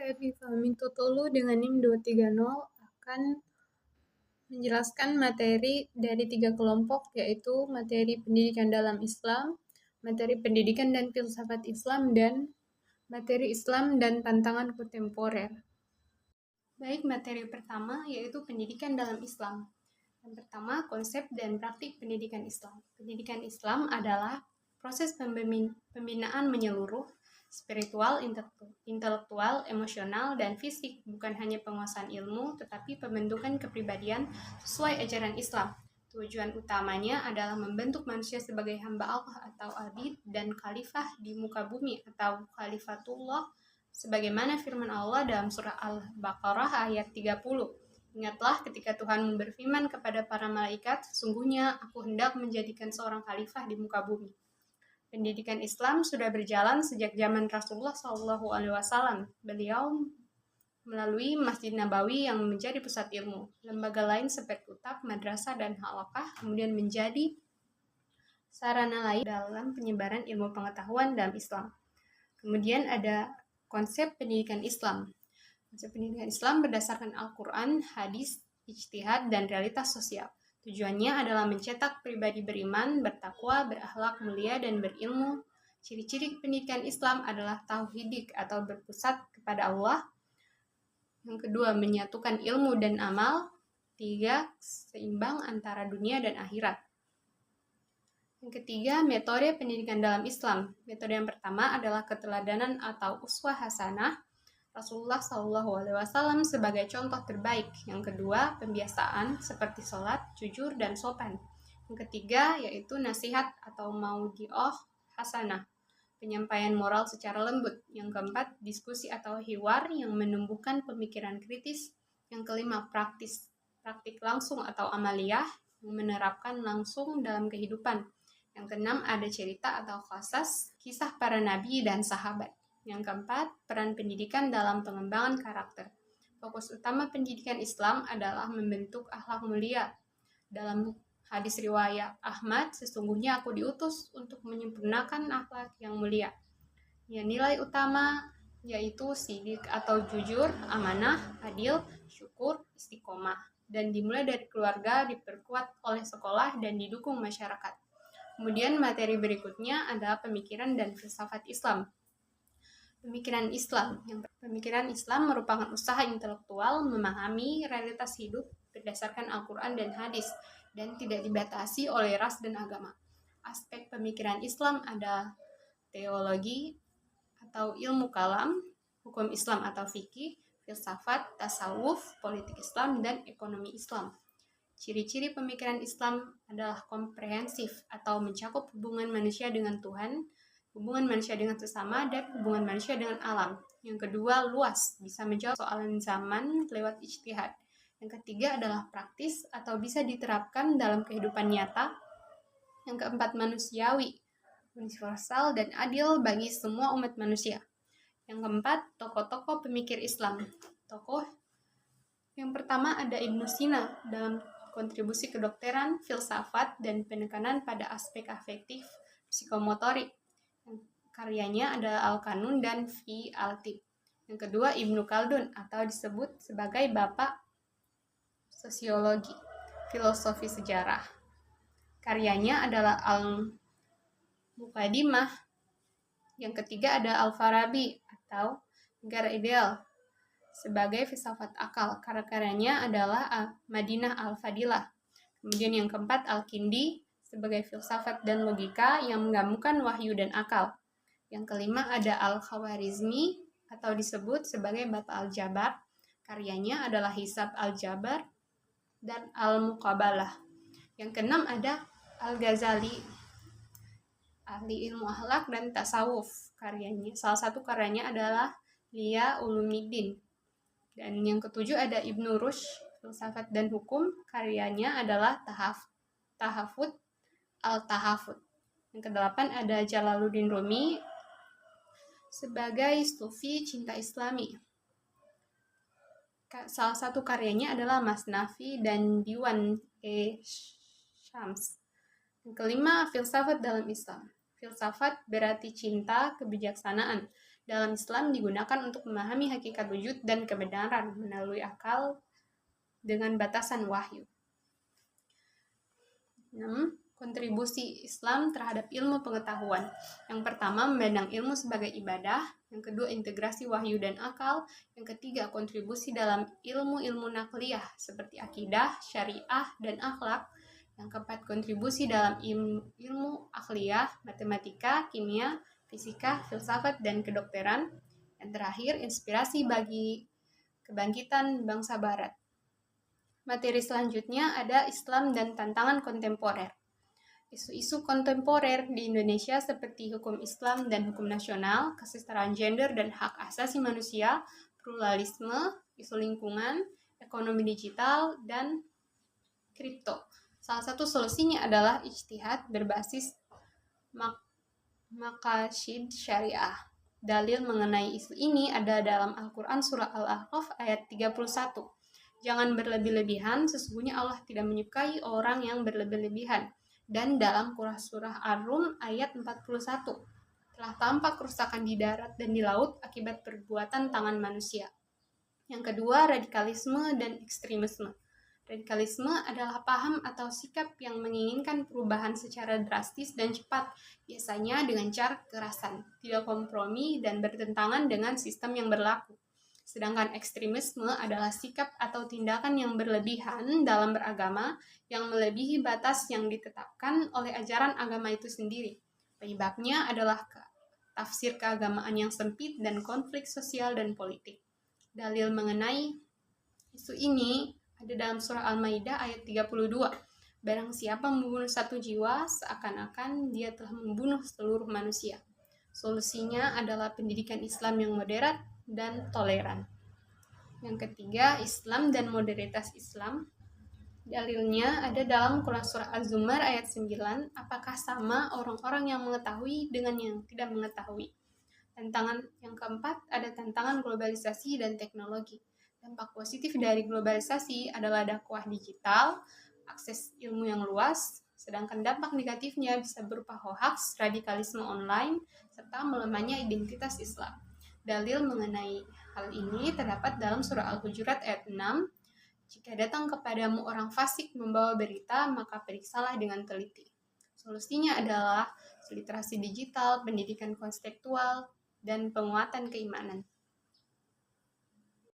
Saya Viva Mintutulu dengan NIM 230 akan menjelaskan materi dari 3 kelompok, yaitu materi pendidikan dalam Islam, materi pendidikan dan filsafat Islam, dan materi Islam dan tantangan kontemporer. Baik, materi pertama yaitu pendidikan dalam Islam. Yang pertama, konsep dan praktik pendidikan Islam. Pendidikan Islam adalah proses pembinaan menyeluruh, spiritual, intelektual, emosional, dan fisik, bukan hanya penguasaan ilmu, tetapi pembentukan kepribadian sesuai ajaran Islam. Tujuan utamanya adalah membentuk manusia sebagai hamba Allah atau abid dan khalifah di muka bumi atau khalifatullah, sebagaimana firman Allah dalam surah Al-Baqarah ayat 30. Ingatlah ketika Tuhan berfirman kepada para malaikat, sesungguhnya aku hendak menjadikan seorang khalifah di muka bumi. Pendidikan Islam sudah berjalan sejak zaman Rasulullah SAW. Beliau melalui Masjid Nabawi yang menjadi pusat ilmu. Lembaga lain seperti UTAP, madrasah, dan halaqah kemudian menjadi sarana lain dalam penyebaran ilmu pengetahuan dalam Islam. Kemudian ada konsep pendidikan Islam. Konsep pendidikan Islam berdasarkan Al-Quran, hadis, ijtihad, dan realitas sosial. Tujuannya adalah mencetak pribadi beriman, bertakwa, berakhlak mulia, dan berilmu. Ciri-ciri pendidikan Islam adalah tauhidik atau berpusat kepada Allah. Yang kedua, menyatukan ilmu dan amal. 3, seimbang antara dunia dan akhirat. Yang ketiga, metode pendidikan dalam Islam. Metode yang pertama adalah keteladanan atau uswah hasanah, Rasulullah SAW sebagai contoh terbaik. Yang kedua, pembiasaan seperti sholat, jujur, dan sopan. Yang ketiga, yaitu nasihat atau maudhi'ah hasanah, penyampaian moral secara lembut. Yang keempat, diskusi atau hiwar yang menumbuhkan pemikiran kritis. Yang kelima, praktik langsung atau amaliyah yang menerapkan langsung dalam kehidupan. Yang keenam, ada cerita atau qasas, kisah para nabi dan sahabat. Yang keempat, peran pendidikan dalam pengembangan karakter. Fokus utama pendidikan Islam adalah membentuk akhlak mulia. Dalam hadis riwayat Ahmad, sesungguhnya aku diutus untuk menyempurnakan akhlak yang mulia. Ya, nilai utama yaitu sidik atau jujur, amanah, adil, syukur, istiqomah. Dan dimulai dari keluarga, diperkuat oleh sekolah, dan didukung masyarakat. Kemudian materi berikutnya adalah pemikiran dan filsafat Islam. Pemikiran Islam merupakan usaha intelektual memahami realitas hidup berdasarkan Al-Quran dan hadis, dan tidak dibatasi oleh ras dan agama. Aspek pemikiran Islam adalah teologi atau ilmu kalam, hukum Islam atau fikih, filsafat, tasawuf, politik Islam, dan ekonomi Islam. Ciri-ciri pemikiran Islam adalah komprehensif atau mencakup hubungan manusia dengan Tuhan, hubungan manusia dengan sesama, dan hubungan manusia dengan alam. Yang kedua, luas, bisa menjawab soalan zaman lewat ijtihad. Yang ketiga adalah praktis atau bisa diterapkan dalam kehidupan nyata. Yang keempat, manusiawi, universal dan adil bagi semua umat manusia. Yang keempat, tokoh-tokoh pemikir Islam. Tokoh yang pertama ada Ibnu Sina dalam kontribusi kedokteran, filsafat, dan penekanan pada aspek afektif, psikomotorik. Karyanya adalah Al-Qanun dan Fi Al-Tib. Yang kedua, Ibnu Khaldun atau disebut sebagai Bapak Sosiologi, Filosofi Sejarah. Karyanya adalah Al-Muqaddimah. Yang ketiga ada Al-Farabi atau Negara Ideal sebagai filsafat akal. Karyanya adalah Madinah Al-Fadilah. Kemudian yang keempat Al-Kindi sebagai filsafat dan logika yang menggabungkan wahyu dan akal. Yang kelima ada Al-Khawarizmi atau disebut sebagai Bapak Al-Jabar. Karyanya adalah Hisab Al-Jabar dan Al-Muqabalah. Yang keenam ada Al-Ghazali, ahli ilmu akhlak dan tasawuf. Salah satu karyanya adalah Ihya Ulumuddin. Dan yang ketujuh ada Ibnu Rushd, filsafat dan hukum. Karyanya adalah Tahafut Al-Tahafut. Yang kedelapan ada Jalaluddin Rumi sebagai sufi cinta Islami. Salah satu karyanya adalah Masnavi dan Diwan Syams. Yang kelima, filsafat dalam Islam. Filsafat berarti cinta, kebijaksanaan. dalam Islam digunakan untuk memahami hakikat wujud dan kebenaran melalui akal dengan batasan wahyu. 6. Kontribusi Islam terhadap ilmu pengetahuan. Yang pertama, memandang ilmu sebagai ibadah. Yang kedua, integrasi wahyu dan akal. Yang ketiga, kontribusi dalam ilmu-ilmu nakliyah seperti akidah, syariah, dan akhlak. Yang keempat, kontribusi dalam ilmu akhliyah, matematika, kimia, fisika, filsafat, dan kedokteran. Yang terakhir, inspirasi bagi kebangkitan bangsa Barat. Materi selanjutnya ada Islam dan tantangan kontemporer. Isu-isu kontemporer di Indonesia seperti hukum Islam dan hukum nasional, kesetaraan gender dan hak asasi manusia, pluralisme, isu lingkungan, ekonomi digital, dan kripto. Salah satu solusinya adalah ijtihad berbasis maqasid syariah. Dalil mengenai isu ini ada dalam Al-Quran surah Al-Ahqaf ayat 31. Jangan berlebih-lebihan, sesungguhnya Allah tidak menyukai orang yang berlebih-lebihan. Dan dalam surah Ar-Rum ayat 41, telah tampak kerusakan di darat dan di laut akibat perbuatan tangan manusia. Yang kedua, radikalisme dan ekstremisme. Radikalisme adalah paham atau sikap yang menginginkan perubahan secara drastis dan cepat, biasanya dengan cara kekerasan, tidak kompromi, dan bertentangan dengan sistem yang berlaku. Sedangkan ekstremisme adalah sikap atau tindakan yang berlebihan dalam beragama yang melebihi batas yang ditetapkan oleh ajaran agama itu sendiri. Penyebabnya adalah tafsir keagamaan yang sempit dan konflik sosial dan politik. Dalil mengenai isu ini ada dalam surah Al-Maidah ayat 32. Barang siapa membunuh satu jiwa, seakan-akan dia telah membunuh seluruh manusia. Solusinya adalah pendidikan Islam yang moderat dan toleran. Yang ketiga, Islam dan modernitas Islam. Dalilnya ada dalam Quran surah Az-Zumar ayat 9. Apakah sama orang-orang yang mengetahui dengan yang tidak mengetahui? Tantangan yang keempat ada tantangan globalisasi dan teknologi. Dampak positif dari globalisasi adalah dakwah digital, akses ilmu yang luas, sedangkan dampak negatifnya bisa berupa hoax, radikalisme online, serta melemahnya identitas Islam. Dalil mengenai hal ini terdapat dalam surah Al-Hujurat ayat 6. Jika datang kepadamu orang fasik membawa berita, maka periksalah dengan teliti. Solusinya adalah literasi digital, pendidikan konseptual, dan penguatan keimanan.